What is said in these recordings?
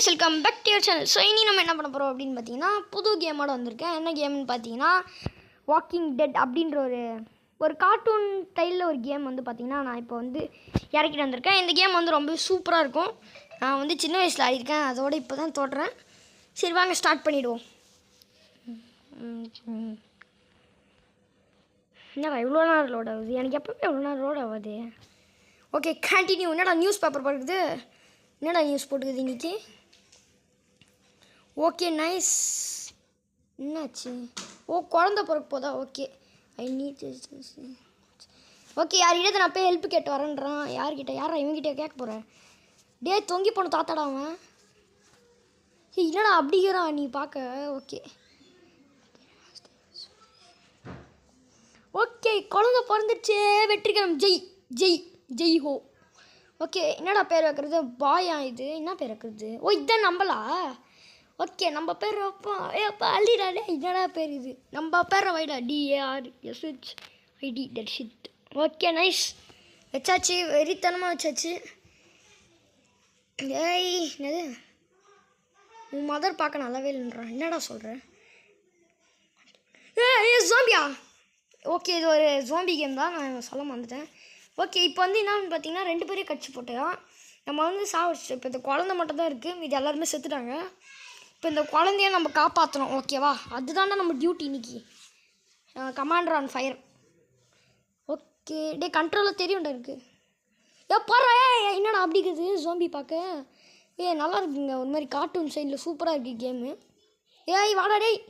Guys welcome back to your channel. So இனி நம்ம என்ன பண்ண போகிறோம் அப்படின்னு பார்த்தீங்கன்னா புது கேமோட வந்திருக்கேன். என்ன கேம்னு பார்த்தீங்கன்னா வாக்கிங் டெட் அப்படின்ற ஒரு கார்ட்டூன் ஸ்டைலில் ஒரு கேம் வந்து பார்த்தீங்கன்னா நான் இப்போ வந்து இறக்கிட்டு வந்திருக்கேன். இந்த கேம் வந்து ரொம்ப சூப்பராக இருக்கும். நான் வந்து சின்ன வயசில் ஆடிருக்கேன், அதோட இப்போ தான் தோட்டுறேன். சரி வாங்க ஸ்டார்ட் பண்ணிவிடுவோம். என்னடா இவ்வளோ நேரம் லோட் ஆகுது? எனக்கு எப்போவுமே எவ்வளோ நேரம் லோட் ஆகாது. Okay continue. என்னடா நியூஸ் பேப்பர் போட்டுக்குது? என்னடா நியூஸ் போட்டுக்குது இன்றைக்கி? Okay nice. என்னாச்சு? ஓ குழந்த பிறக்க போதா? Okay I need. ஓகே யார்கிட்ட நான் போய் ஹெல்ப் கேட்டு வரேன்றான். யார்கிட்ட? யாரா இவங்ககிட்ட கேட்க போகிறேன்? டே தொங்கி போன தாத்தாடா அவன். என்னடா அப்படிங்கிறான் நீ பார்க்க? ஓகே ஓகே குழந்த பிறந்துச்சு. வெற்றிகரம் ஜெய் ஜெய் ஜெய் ஹோ. ஓகே என்னடா பேர் வைக்கிறது? பாயா இது என்ன பேர் வைக்கிறது? ஓ இதான் நம்பலா? ஓகே நம்ம பேர் வைப்போம். அப்பா அள்ளிடாடே. என்னடா பேர் இது? நம்ம பேரை வைடா. DARSHID தர்ஷித். ஓகே நைஸ் வச்சாச்சு. வெறித்தனமாக வச்சாச்சு. ஏய் என்னது உன் மதர் பார்க்க நல்லாவே இல்லைன்றான். என்னடா சொல்கிறேன்? ஏ ஜோம்பியா? ஓகே இது ஒரு ஜோம்பி கேம் தான், நான் சொல்ல மறந்துட்டேன். ஓகே இப்போ வந்து என்னன்னு பார்த்தீங்கன்னா 2 பேரையும் கட்சி போட்டுதான் நம்ம வந்து சாவடிச்சிட்டோம். இப்போ இந்த குழந்தை மட்டும் தான் இருக்குது, இது எல்லாருமே செத்துட்டாங்க. இப்போ இந்த குழந்தைய நம்ம காப்பாற்றணும். ஓகேவா? அதுதானே நம்ம டியூட்டி இன்னைக்கு. Commander on fire. ஓகே டே கண்ட்ரோலில் தெரியும்டா இருக்குது. போடுறா. என்னடா அப்படி இருக்குது ஜோம்பி பார்க்க? நல்லா இருக்குங்க, ஒரு மாதிரி கார்ட்டூன் சைடில் சூப்பராக இருக்குது கேமு. ஏய் வாடா டேய்.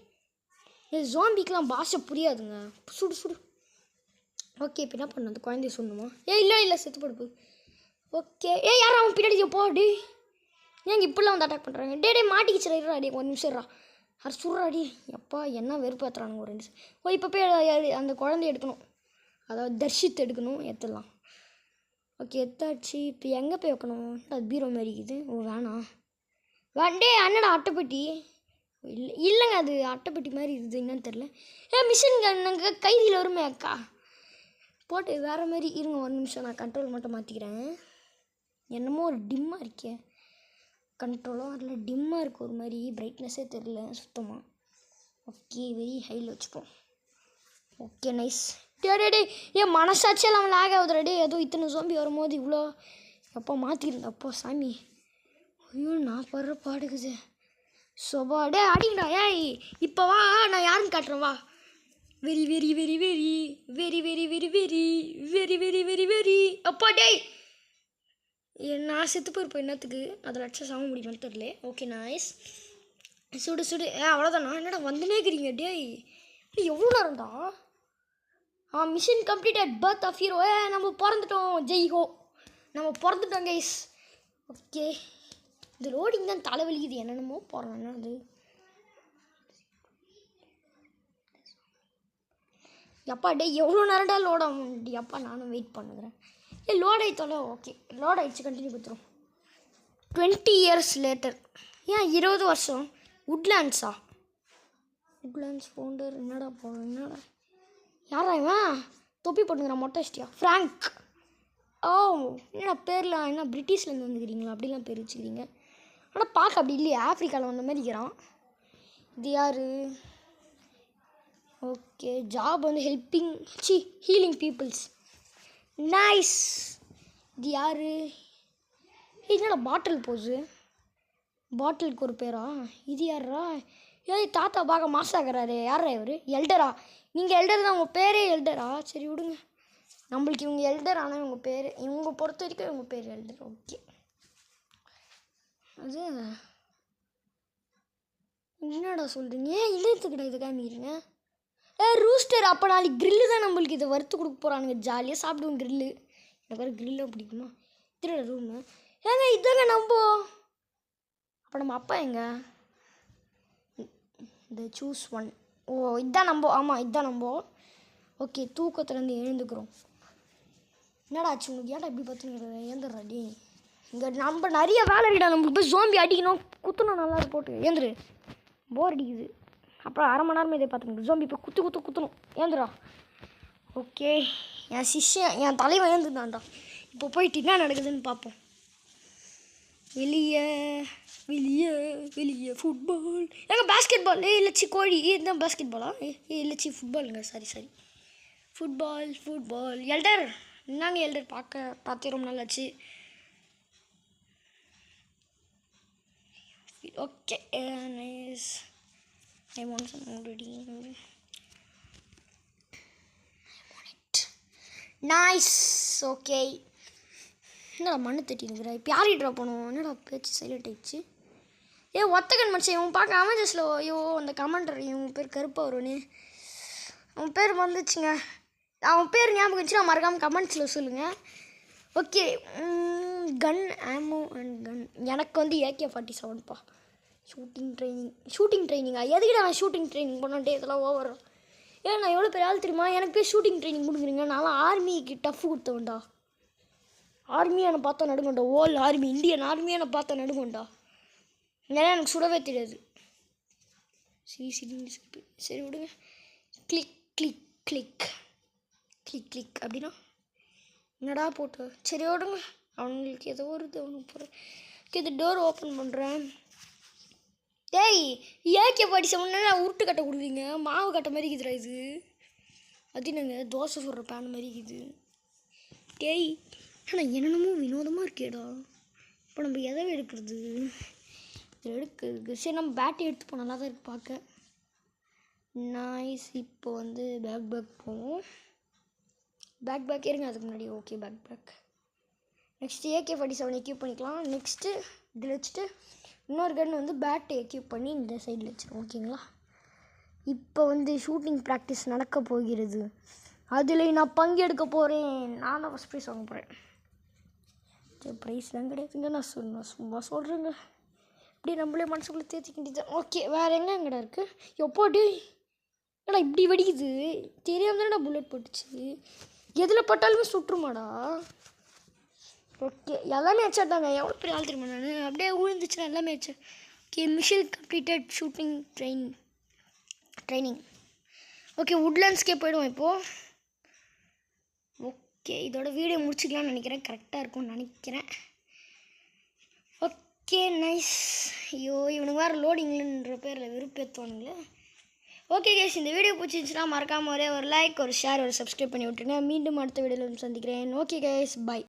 ஜோம்பிக்கெலாம் பாஷை புரியாதுங்க. சுடு சுடு. ஓகே இப்போ என்ன பண்ண? அந்த குழந்தைய சொல்லணுமா? இல்லை செத்து படுப்பு. ஓகே யாரும் அவன் பின்னாடி போ. டே ஏங்க இப்படிலாம் வந்து அட்டாக் பண்ணுறாங்க? டே மாட்டிக்கிச்சுடா. டே 1 நிமிஷம்டா. அது சுடுறாடி. எப்பா என்ன வெறுப்பு ஏற்றுறானுங்க ஒரு 2 நிமிஷம். இப்போ போய் அந்த குழந்தைய எடுக்கணும், அதாவது தர்ஷித் எடுக்கணும். எடுத்துடலாம். ஓகே எத்தாச்சு. இப்போ எங்கே போய் வைக்கணும்? அது பீரோ மாதிரி இருக்குது. ஓ வேணாம் வேண்டே. அண்ணடா அட்டைப்பெட்டி? இல்லைங்க அது அட்டைப்பெட்டி மாதிரி இருக்குது, என்னன்னு தெரில. மிஷின் நாங்கள் கைதியில் வருமே அக்கா போட்டு வேறு மாதிரி. இருங்க 1 நிமிஷம், நான் கண்ட்ரோல் மட்டும் மாற்றிக்கிறேன். என்னமோ ஒரு டிம்மாக இருக்கே. கண்ட்ரோலும் அதில் டிம்மாக இருக்குது, ஒரு மாதிரி பிரைட்னஸே தெரில சுத்தமாக. ஓகே வெரி ஹையில் வச்சுப்போம். Okay nice. டே மனசாட்சியில் அவன் லாக் ஆகுதுடா. டே ஏதோ இத்தனை ஜோம்பி வரும்போது இவ்வளோ எப்போ மாற்றிருந்தப்போ சாமி. ஐயோ நான் படுற பாடுக்குது சோபா. டே அடிங்கடா. ஏய் இப்போ வா, நான் யாருன்னு காட்டுறேன் வா. Very very very very very very very very very very very very அப்பா டேய் நான் செத்து போயிருப்பேன். என்னத்துக்கு அதில் அடிச்சா சாம முடியுமான்னு தெரியல. Okay nice. சுடு சுடு. அவ்வளோதானா? என்னடா வந்துனே இருக்கிறீங்க? டேய் எவ்வளோ நேரம்டா? Mission completed. Birth of hero. நம்ம பிறந்துட்டோம். ஜெய் ஹோ. நம்ம பிறந்துட்டோம் கைஸ். ஓகே இந்த லோடிங் தான் தலைவலிக்குது. என்னென்னமோ போகிறேன். அது எப்பா டே எவ்வளோ நேரம்டா லோட் ஆகும்? அப்பா நானும் வெயிட் பண்ணுறேன். லோட் ஆகிட்டோல. ஓகே லோட் ஆகிடுச்சு. கண்டினியூ கொடுத்துரும். 20 இயர்ஸ் லேட்டர். 20 வருஷம். உட்லேண்ட்ஸா? உட்லேண்ட்ஸ் ஃபவுண்டர் என்னடா போகிறோம்? என்னடா யாரா இவன்? தொப்பி போட்டுங்கிறான். மொட்டை அடிச்சிட்டியா? ஃப்ராங்க். ஓ என்னடா பேர்லாம் என்ன பிரிட்டிஷ்லேருந்து வந்துக்கிறீங்களா? அப்படிலாம் பேர் வச்சுக்கிறீங்க. ஆனால் பார்க்க அப்படி இல்லையா? ஆஃப்ரிக்காவில் வந்த மாதிரி இருக்கிறான். இது யார்? ஓகே ஜாப் வந்து ஹெல்பிங் ஹீலிங் பீப்புள்ஸ். நைஸ். இது யார்? என்னடா பாட்டில் போஸு? பாட்டிலுக்கு ஒரு பேரா? இது யாரா? தாத்தா பார்க்க மாசாகிறாரு. யாரா இவர்? எல்டரா? நீங்கள் எல்டர் தான், உங்கள் பேரே எல்டரா? சரி விடுங்க, நம்மளுக்கு இவங்க எல்டர். ஆனால் இவங்க பேர், இவங்க பொறுத்த வரைக்கும் இவங்க பேர் எல்டர். ஓகே அது என்னடா சொல்கிறீங்க? இல்லத்துக்கிட்ட இது காமிக்கிறீங்க. ரூஸ்டர். அப்போ நாளைக்கு க்ரில்லு தான் நம்மளுக்கு இதை வறுத்து கொடுக்க போகிறானுங்க. ஜாலியாக சாப்பிடுவோம் க்ரில்லு. எனக்கு வேறு க்ரில்லாம் பிடிக்குமா? திருட ரூமு இதாங்க நம்ப. அப்போ நம்ம அப்பா எங்க? இந்த சூஸ் 1. ஓ இதுதான் நம்ப. ஆமாம் இதுதான் நம்ப. ஓகே தூக்கத்துலேருந்து எழுந்துக்கிறோம். என்னடா ஆச்சு உங்களுக்கு? ஏன்டா இப்படி பார்த்துங்கிறது? ஏந்துடுறா டி. இங்கே நம்ம நிறைய வேலை இருக்குடா. நம்மளுக்கு போய் ஜோம்பி அடிக்கணும், குத்தணும், நல்லா போட்டு ஏந்துரு. போர் அடிக்குது. அப்புறம் 1/2 மணி நேரமே இதை பார்த்துக்கணும். ஜோம்பி இப்போ குத்தணும். ஏந்துடா. ஓகே என் சிஷ்யன் என் தலைவன் ஏந்துதான்டா. இப்போ போயிட்டு என்ன நடக்குதுன்னு பார்ப்போம். வெளியே வெளியே வெளியே ஃபுட்பால் எங்க பாஸ்கெட் பால் இல்லைச்சி கோழி இதுதான் பாஸ்கெட் பாலா இல்லைச்சி ஃபுட்பாலுங்க சாரி ஃபுட்பால் எல்டர் என்னங்க எல்டர் பார்த்தே ரொம்ப நாள் ஆச்சு. Okay nice. I want some already. Nice. Okay என்னடா மண்ணு தட்டினுக்குறா இப்போ யார் ட்ரா பண்ணுவோம். என்னடா பேச்சு சைலண்ட் ஆயிடுச்சு. ஒத்தகன் மனுஷன் இவன் பார்க்க அமேஜஸில் ஐயோ அந்த கமெண்டர் இவன் பேர் கருப்பாக வருவனே அவன் பேர் வந்துச்சுங்க. அவன் பேர் ஞாபகம் வச்சு நான் மறக்காமல் கமெண்ட்ஸில் சொல்லுங்கள். ஓகே கன் ஆமோ அண்ட் கன் எனக்கு வந்து AK-47பா. ஷூட்டிங் ட்ரைனிங்கா எதுக்கிட்ட நான் ஷூட்டிங் ட்ரைனிங் பண்ணான்ட்டே இதெல்லாம் ஓவர். நான் எவ்வளோ பெரிய ஆள் தெரியுமா எனக்கு போய் ஷூட்டிங் ட்ரைனிங் கொடுக்குறீங்க. நான்லாம் ஆர்மிக்கு டஃப் கொடுத்தவன்டா. ஆர்மியை என்னை பார்த்தா நடுங்கண்டா. ஓல் ஆர்மி இந்தியன் ஆர்மியை என்னை பார்த்தா நடுங்கண்டா. ஏன்னா எனக்கு சுடவே தெரியாது. சரி விடுங்க. Click click click click click அப்படின்னா என்னடா போட்டு சரி விடுங்க. அவங்களுக்கு ஏதோ ஒரு இது அவனுக்கு போகிறேன். இது டோர் ஓப்பன் பண்ணுறேன். டேய் AK-47 நான் உருட்டு கட்டை கொடுக்குறீங்க. மாவு கட்டை மாதிரி இருக்குதுடா இது. அது நாங்கள் தோசை சுடுற பேன் மாதிரி இருக்குது. டேய் ஆனால் என்னென்னமோ வினோதமாக இருக்கேடா. இப்போ நம்ம எதை எடுக்கிறது சரி நம்ம பேட்டரி எடுத்து நல்லா தான் இருக்குது பார்க்க. நைஸ். இப்போ வந்து பேக் போவோம். பேக் இருங்க அதுக்கு முன்னாடி. Okay bag next AK-47 equip பண்ணிக்கலாம். நெக்ஸ்ட்டு இதில் வச்சுட்டு இன்னொரு கன் வந்து பேட்டை எக்யூப் பண்ணி இந்த சைடில் வச்சுருவோம். ஓகேங்களா. இப்போ வந்து ஷூட்டிங் ப்ராக்டிஸ் நடக்க போகிறது. அதில் நான் பங்கெடுக்க போகிறேன். நான் தான் ஃபஸ்ட் ப்ரைஸ் வாங்க போகிறேன். சரி ப்ரைஸ்லாம் கிடையாதுங்க. நான் சும்மா சொல்கிறேங்க. இப்படி நம்மளே மனசுக்குள்ளே தேர்த்திக்கிட்டு. ஓகே வேறு எங்கடா இருக்குது. எப்போடி ஏடா இப்படி வெடிக்குது தெரியாமல் தானே புல்லட் போட்டுச்சு. எதில் பட்டாலுமே சுட்டுருமாடா. ஓகே எல்லாமே வச்சாதாங்க. எவ்வளோ பெரிய ஆள் தெரியுமா நான். அப்படியே விழுந்துச்சுன்னா எல்லாமே வச்சு. Okay mission completed shooting training. Okay வுட்லேண்ட்ஸ்க்கே போய்டுவோம் இப்போது. ஓகே இதோட வீடியோ முடிச்சிக்கலாம்னு நினைக்கிறேன். கரெக்டாக இருக்கும்னு நினைக்கிறேன். Okay nice. ஐயோ இவனுக்கு வேறு லோடிங்லன்ற பேரில் விருப்பேற்றுவானுங்களே. ஓகே கேஸ் இந்த வீடியோ பிடிச்சிருந்துச்சுன்னா மறக்காமல் ஒரு லைக் ஒரு ஷேர் ஒரு சப்ஸ்கிரைப் பண்ணி விட்டுருங்க. மீண்டும் அடுத்த வீடியோவில் சந்திக்கிறேன். Okay guys by.